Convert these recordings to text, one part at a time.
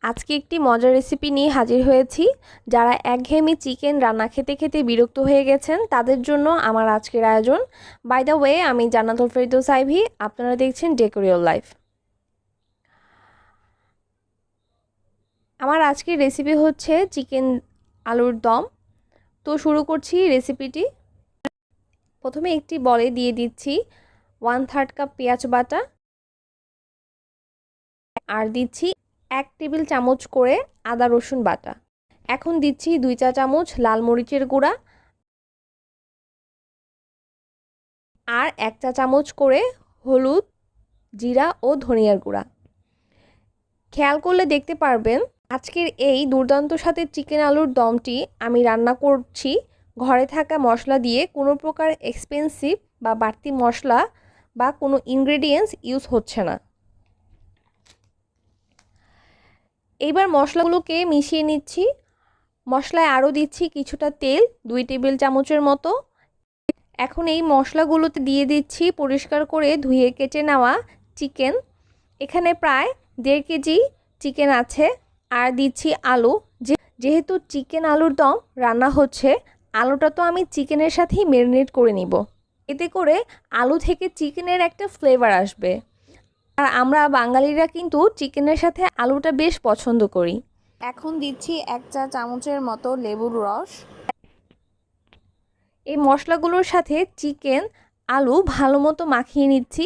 আজকে একটি মজার রেসিপি নিয়ে হাজির হয়েছি। যারা একঘেয়েমি চিকেন রান্না খেতে খেতে বিরক্ত হয়ে গেছেন তাদের জন্য আমার আজকের আয়োজন। বাই দ্য ওয়ে, আমি জান্নাতুল ফেরদৌস আইভি, আপনারা দেখছেন ডেকোর লাইফ। আমার আজকের রেসিপি হচ্ছে চিকেন আলুর দম। তো শুরু করছি রেসিপিটি। প্রথমে একটি বলে দিয়ে দিচ্ছি 1/3 কাপ পেঁয়াজ বাটা, আর দিচ্ছি 1 টেবিল চামচ করে আদা রসুন বাটা। এখন দিচ্ছি 2 চা চামচ লাল মরিচের গুঁড়া আর 1 চা চামচ করে হলুদ, জিরা ও ধনিয়ার গুঁড়া। খেয়াল করলে দেখতে পারবেন আজকের এই দুর্দান্ত স্বাদের চিকেন আলুর দমটি আমি রান্না করছি ঘরে থাকা মশলা দিয়ে। কোনো প্রকার এক্সপেন্সিভ বা বাড়তি মশলা বা কোনো ইনগ্রেডিয়েন্টস ইউজ হচ্ছে না। এইবার মশলাগুলোকে মিশিয়ে নিচ্ছি। মশলায় আরও দিচ্ছি কিছুটা তেল, 2 টেবিল চামচের মতো। এখন এই মশলাগুলোতে দিয়ে দিচ্ছি পরিষ্কার করে ধুয়ে কেটে নেওয়া চিকেন। এখানে প্রায় 1.5 কেজি চিকেন আছে। আর দিচ্ছি আলু। যেহেতু চিকেন আলুর দম রান্না হচ্ছে, আলুটা তো আমি চিকেনের সাথেই ম্যারিনেট করে নিব। এতে করে আলু থেকে চিকেনের একটা ফ্লেভার আসবে। আর আমরা বাঙালিরা কিন্তু চিকেনের সাথে আলুটা বেশ পছন্দ করি। এখন দিচ্ছি 1 চা চামচের মতো লেবুর রস। এই মশলাগুলোর সাথে চিকেন আলু ভালো মতো মাখিয়ে নিচ্ছি।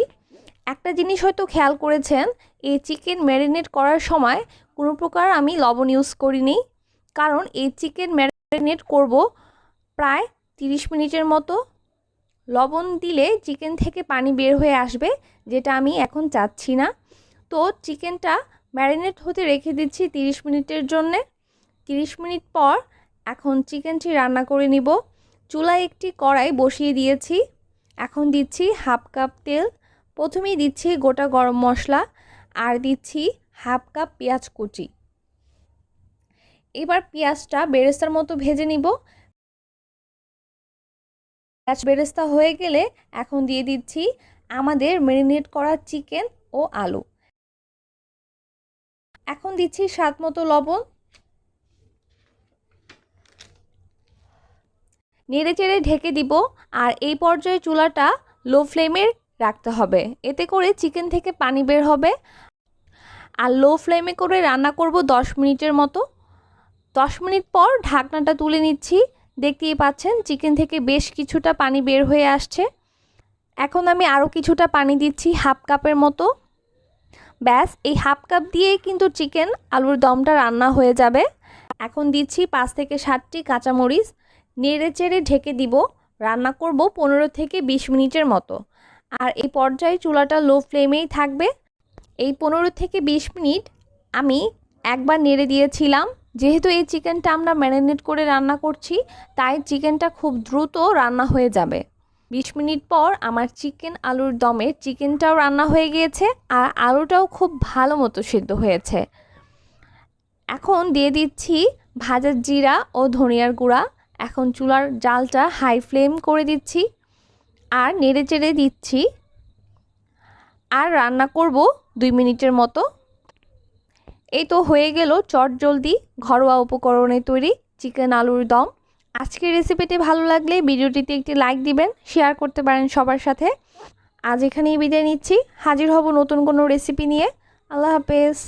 একটা জিনিস হয়তো খেয়াল করেছেন, এই চিকেন ম্যারিনেট করার সময় কোনো প্রকার আমি লবণ ইউজ করিনি, কারণ এই চিকেন ম্যারিনেট করব প্রায় 30 মিনিটের মতো। লবণ দিলে চিকেন থেকে পানি বের হয়ে আসবে, যেটা আমি এখন চাচ্ছি না। তো চিকেনটা ম্যারিনেট হতে রেখে দিচ্ছি 30 মিনিটের জন্যে। 30 মিনিট পর এখন চিকেনটি রান্না করে নিব। চুলায় একটি কড়াই বসিয়ে দিয়েছি। এখন দিচ্ছি 1/2 কাপ তেল। প্রথমেই দিচ্ছি গোটা গরম মশলা আর দিচ্ছি 1/2 কাপ পেঁয়াজ কুচি। এবার পেঁয়াজটা বেরেস্তার মতো ভেজে নিব। পেঁয়াজ বেরেস্তা হয়ে গেলে এখন দিয়ে দিচ্ছি আমাদের ম্যারিনেট করা চিকেন ও আলু। এখন দিচ্ছি স্বাদ মতো লবণ। নেড়ে চেড়ে ঢেকে দিব। আর এই পর্যায়ে চুলাটা লো ফ্লেমে রাখতে হবে, এতে করে চিকেন থেকে পানি বের হবে। আর লো ফ্লেমে করে রান্না করব 10 মিনিটের মতো। 10 মিনিট পর ঢাকনাটা তুলে নিচ্ছি। দেখতেই পাচ্ছেন চিকেন থেকে বেশ কিছুটা পানি বের হয়ে আসছে। এখন আমি আরও কিছুটা পানি দিচ্ছি 1/2 কাপের মতো। ব্যাস, এই 1/2 কাপ দিয়েই কিন্তু চিকেন আলুর দমটা রান্না হয়ে যাবে। এখন দিচ্ছি 5 থেকে 7টি কাঁচামরিচ। নেড়ে চেড়ে ঢেকে দিব। রান্না করব 15 থেকে 20 মিনিটের মতো। আর এই পর্যায়ে চুলাটা লো ফ্লেমেই থাকবে। এই 15 থেকে 20 মিনিট আমি একবার নেড়ে দিয়েছিলাম। যেহেতু এই চিকেনটা আমরা ম্যারিনেট করে রান্না করছি, তাই চিকেনটা খুব দ্রুত রান্না হয়ে যাবে। 20 মিনিট পর আমার চিকেন আলুর দমে চিকেনটাও রান্না হয়ে গিয়েছে আর আলুটাও খুব ভালো মতো সিদ্ধ হয়েছে। এখন দিয়ে দিচ্ছি ভাজা জিরা ও ধনিয়ার গুঁড়া। এখন চুলার জালটা হাই ফ্লেম করে দিচ্ছি আর নেড়ে চেড়ে দিচ্ছি। আর রান্না করব 2 মিনিটের মতো। এই তো হয়ে গেল চটজলদি ঘরোয়া উপকরণে তৈরি চিকেন আলুর দম। আজকের রেসিপিটি ভালো লাগলে ভিডিওটিতে একটি লাইক দিবেন, শেয়ার করতে পারেন সবার সাথে। আজ এখানেই বিদায় নিচ্ছি। হাজির হব নতুন কোনো রেসিপি নিয়ে। আল্লাহ হাফেজ।